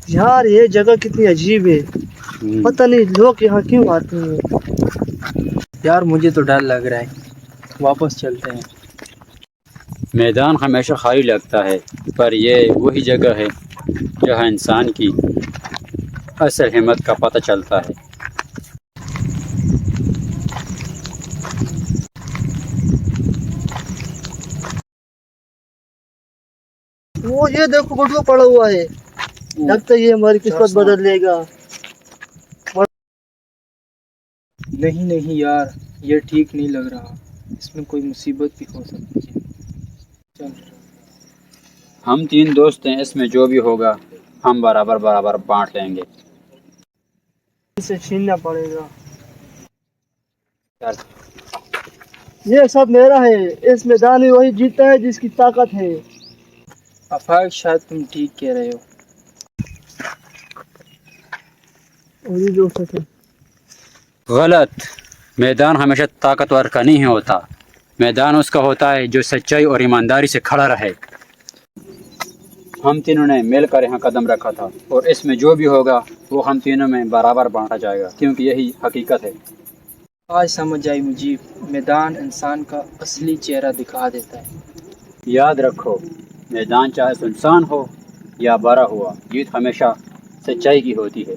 یار یہ جگہ کتنی عجیب ہے، پتہ نہیں لوگ یہاں کیوں آتے ہیں۔ یار مجھے تو ڈر لگ رہا ہے، واپس چلتے ہیں۔ میدان ہمیشہ خالی لگتا ہے، پر یہ وہی جگہ ہے جہاں انسان کی اصل ہمت کا پتہ چلتا ہے۔ وہ یہ دیکھو بٹوا پڑا ہوا ہے، لگتا ہے یہ ہماری قسمت بدل لے گا۔ نہیں نہیں یار، یہ ٹھیک نہیں لگ رہا، اس میں کوئی مصیبت بھی ہو سکتی ہے۔ چل ہم 3 دوست ہیں، اس میں جو بھی ہوگا ہم برابر برابر بانٹ لیں گے۔ اسے چھیننا پڑے گا۔ چل یہ سب میرا ہے، اس میدان میں وہی جیتا ہے جس کی طاقت ہے۔ افاق، شاید تم ٹھیک کہہ رہے ہو۔ وہی جو سکے۔ غلط، میدان ہمیشہ طاقتور کا نہیں ہوتا، میدان اس کا ہوتا ہے جو سچائی اور ایمانداری سے کھڑا رہے۔ ہم تینوں نے مل کر یہاں قدم رکھا تھا، اور اس میں جو بھی ہوگا وہ ہم تینوں میں برابر بانٹا جائے گا، کیونکہ یہی حقیقت ہے۔ آج سمجھ آئی مجھے، میدان انسان کا اصلی چہرہ دکھا دیتا ہے۔ یاد رکھو، میدان چاہے سنسان ہو یا بھرا ہوا، جیت ہمیشہ سچائی کی ہوتی ہے۔